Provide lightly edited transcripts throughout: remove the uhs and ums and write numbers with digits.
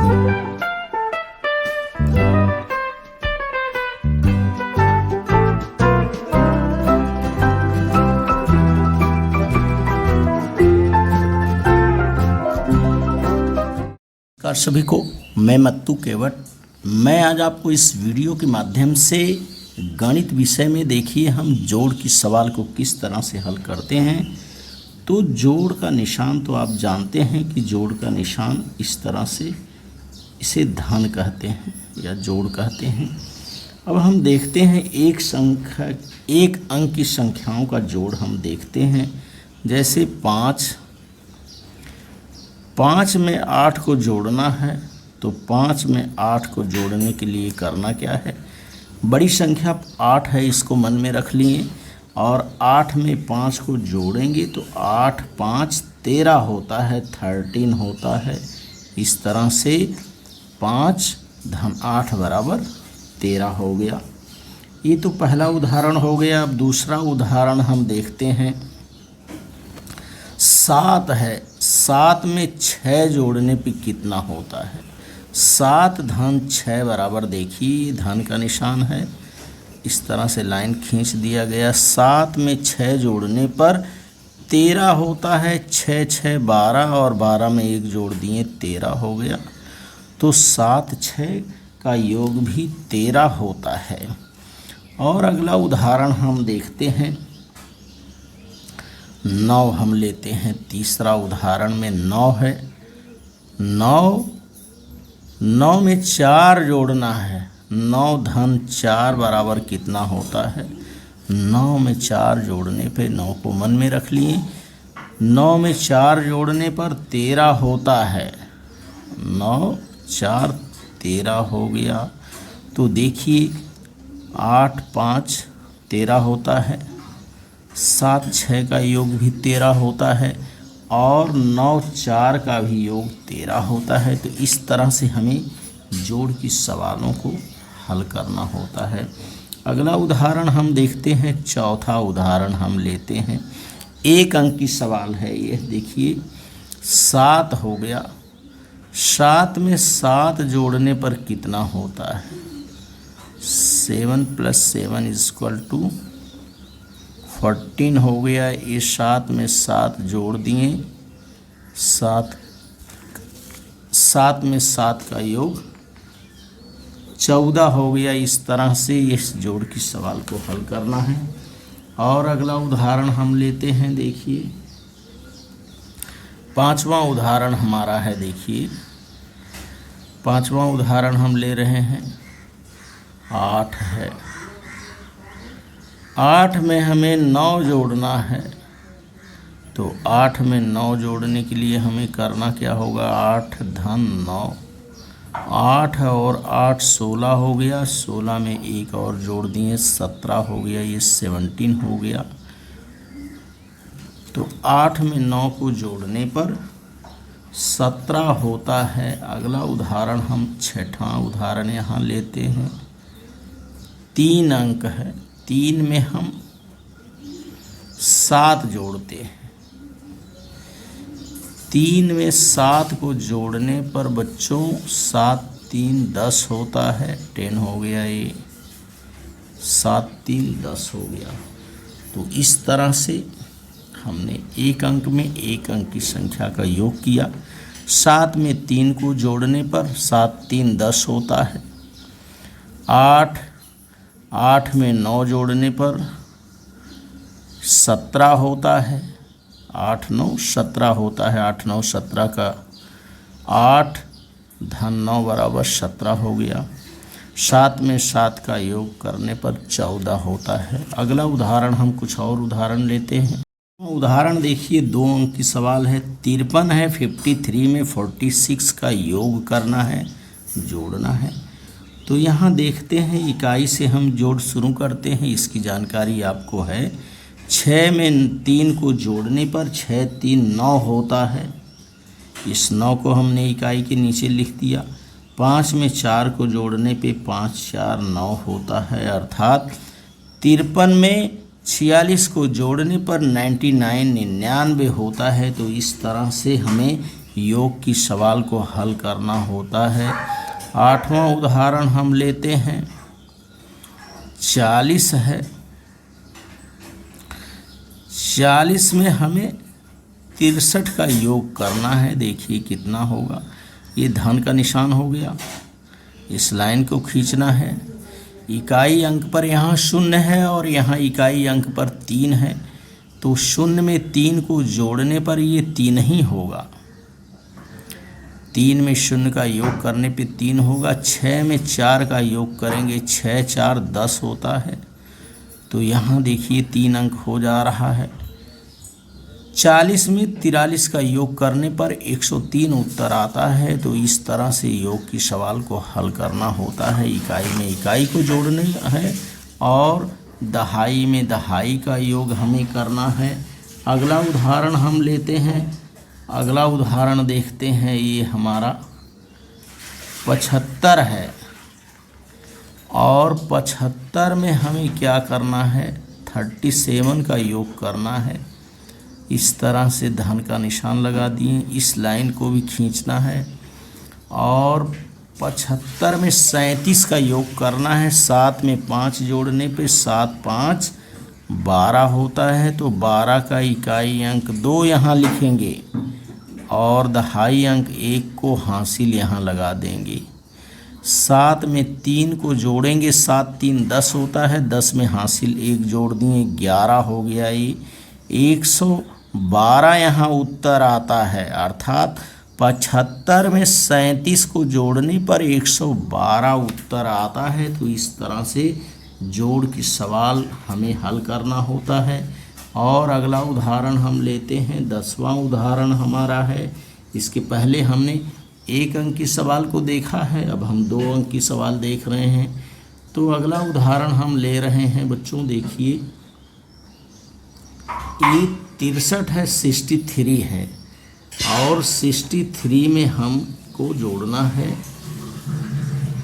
नमस्कार सभी को, मैं मत्तू केवट। मैं आज आपको इस वीडियो के माध्यम से गणित विषय में देखिए हम जोड़ की सवाल को किस तरह से हल करते हैं। तो जोड़ का निशान तो आप जानते हैं कि जोड़ का निशान इस तरह से, इसे धन कहते हैं या जोड़ कहते हैं। अब हम देखते हैं एक अंक की संख्याओं का जोड़ हम देखते हैं। जैसे 5 में 8 को जोड़ना है, तो 5 में 8 को जोड़ने के लिए करना क्या है, बड़ी संख्या 8 है, इसको मन में रख लिए और 8 में 5 को जोड़ेंगे तो 8 5 13 होता है, 13 होता है। इस तरह से 5 धन 8 बराबर 13 हो गया। ये तो पहला उदाहरण हो गया। अब दूसरा उदाहरण हम देखते हैं। 7 है, 7 में 6 जोड़ने पे कितना होता है। 7 धन 6 बराबर, देखिए धन का निशान है, इस तरह से लाइन खींच दिया गया। 7 में 6 जोड़ने पर 13 होता है। 6 6 12 और 12 में 1 जोड़ दिए, 13 हो गया। तो 7 6 का योग भी 13 होता है। और अगला उदाहरण हम देखते हैं। 9 हम लेते हैं। तीसरा उदाहरण में 9 है। 9 में 4 जोड़ना है। 9 धन 4 बराबर कितना होता है। 9 में 4 जोड़ने पे 9 को मन में रख लिए। 9 में 4 जोड़ने पर 13 होता है। 9 4 13 हो गया। तो देखिए 8 5 13 होता है। 7 6 का योग भी 13 होता है और 9 4 का भी योग 13 होता है। तो इस तरह से हमें जोड़ की सवालों को हल करना होता है। अगला उदाहरण हम देखते हैं। चौथा उदाहरण हम लेते हैं। एक अंक की सवाल है ये, देखिए 7 हो गया। 7 में 7 जोड़ने पर कितना होता है। 7 + 7 = 14 हो गया। ये 7 में 7 जोड़ दिए, 7 में 7 का योग 14 हो गया। इस तरह से इस जोड़ की सवाल को हल करना है। और अगला उदाहरण हम लेते हैं। देखिए 5वां उदाहरण हमारा है। देखिए 5वां उदाहरण हम ले रहे हैं। 8 है। 8 में हमें 9 जोड़ना है। तो 8 में 9 जोड़ने के लिए हमें करना क्या होगा। 8 धन 9, 8 और 8 16 हो गया। 16 में 1 और जोड़ दिए, 17 हो गया। ये 17 हो गया। तो 8 में 9 को जोड़ने पर 17 होता है। अगला उदाहरण हम 6वां उदाहरण यहाँ लेते हैं। 3 अंक है। 3 में हम 7 जोड़ते हैं। 3 में 7 को जोड़ने पर बच्चों 7 3 10 होता है। 10 हो गया। ये 7 3 10 हो गया। तो इस तरह से हमने एक अंक में एक अंक की संख्या का योग किया। 7 में 3 को जोड़ने पर 7 3 10 होता है। 8 में 9 जोड़ने पर 17 होता है। 8 9 17 होता है। 8 9 17 का 8 धन 9 बराबर 17 हो गया। 7 में 7 का योग करने पर 14 होता है। अगला उदाहरण हम कुछ और उदाहरण लेते हैं। उदाहरण देखिए 2 अंक की सवाल है। 53 है। 53 में 46 का योग करना है, जोड़ना है। तो यहाँ देखते हैं, इकाई से हम जोड़ शुरू करते हैं। इसकी जानकारी आपको है। 6 में 3 को जोड़ने पर 6 3 9 होता है। इस 9 को हमने इकाई के नीचे लिख दिया। 5 में 4 को जोड़ने पे 5 4 9 होता है। अर्थात 53 में 46 को जोड़ने पर 99 99 होता है। तो इस तरह से हमें योग की सवाल को हल करना होता है। 8वां उदाहरण हम लेते हैं। 40 है। 40 में हमें 63 का योग करना है। देखिए कितना होगा। ये धन का निशान हो गया। इस लाइन को खींचना है। इकाई अंक पर यहाँ 0 है और यहाँ इकाई अंक पर 3 है, तो 0 में 3 को जोड़ने पर ये 3 ही होगा। 3 में 0 का योग करने पे 3 होगा। 6 में 4 का योग करेंगे, 6 4 10 होता है, तो यहाँ देखिए 3 अंक हो जा रहा है। 40 में 43 का योग करने पर 103 उत्तर आता है। तो इस तरह से योग की सवाल को हल करना होता है। इकाई में इकाई को जोड़ना है और दहाई में दहाई का योग हमें करना है। अगला उदाहरण हम लेते हैं। अगला उदाहरण देखते हैं। ये हमारा 75 है और 75 में हमें क्या करना है, 37 का योग करना है। इस तरह से धन का निशान लगा दिए। इस लाइन को भी खींचना है और 75 में 37 का योग करना है। 7 में 5 जोड़ने पे 7 5 12 होता है, तो 12 का इकाई अंक 2 यहाँ लिखेंगे और दहाई अंक 1 को हासिल यहाँ लगा देंगे। 7 में 3 को जोड़ेंगे, 7 3 10 होता है, 10 में हासिल 1 जोड़ दिए, 11 हो गया। ये 112 यहाँ उत्तर आता है, अर्थात 75 में 37 को जोड़ने पर 112 उत्तर आता है। तो इस तरह से जोड़ की सवाल हमें हल करना होता है। और अगला उदाहरण हम लेते हैं। 10वां उदाहरण हमारा है। इसके पहले हमने 1 अंक की सवाल को देखा है, अब हम 2 अंक की सवाल देख रहे हैं। तो अगला उदाहरण हम ले रहे हैं बच्चों, देखिए ये 63 है, 63 है और 63 में हमको जोड़ना है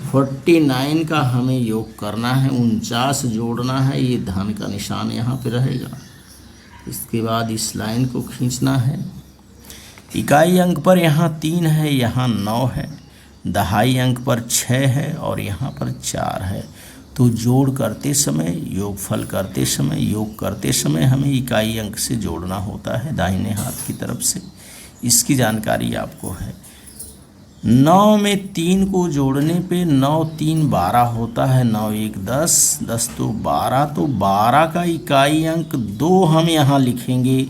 49 का हमें योग करना है, 49 जोड़ना है। ये धन का निशान यहाँ पे रहेगा। इसके बाद इस लाइन को खींचना है। इकाई अंक पर यहाँ 3 है, यहाँ 9 है, दहाई अंक पर 6 है और यहाँ पर 4 है। तो जोड़ करते समय, योगफल करते समय, योग करते समय हमें इकाई अंक से जोड़ना होता है दाहिने हाथ की तरफ से। इसकी जानकारी आपको है। 9 में 3 को जोड़ने पे 9 3 12 होता है, 9 1 10, 10 तो 12, तो 12 का इकाई अंक 2 हम यहाँ लिखेंगे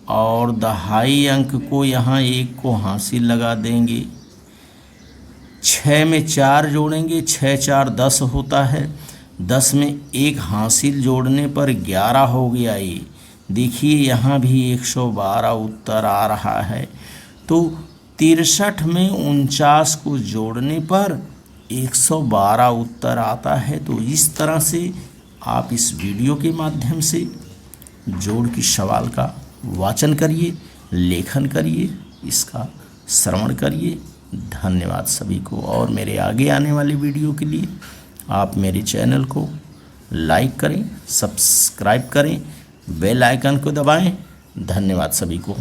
और दहाई अंक को यहाँ 1 को हासिल लगा देंगे। 6 में 4 जोड़ेंगे, 6 4 10 होता है, 10 में 1 हासिल जोड़ने पर 11 हो गया। ये देखिए यहाँ भी 112 उत्तर आ रहा है। तो 63 में 49 को जोड़ने पर 112 उत्तर आता है। तो इस तरह से आप इस वीडियो के माध्यम से जोड़ की सवाल का वाचन करिए, लेखन करिए, इसका श्रवण करिए। धन्यवाद सभी को। और मेरे आगे आने वाले वीडियो के लिए आप मेरे चैनल को लाइक करें, सब्सक्राइब करें, बेल आइकन को दबाएं। धन्यवाद सभी को।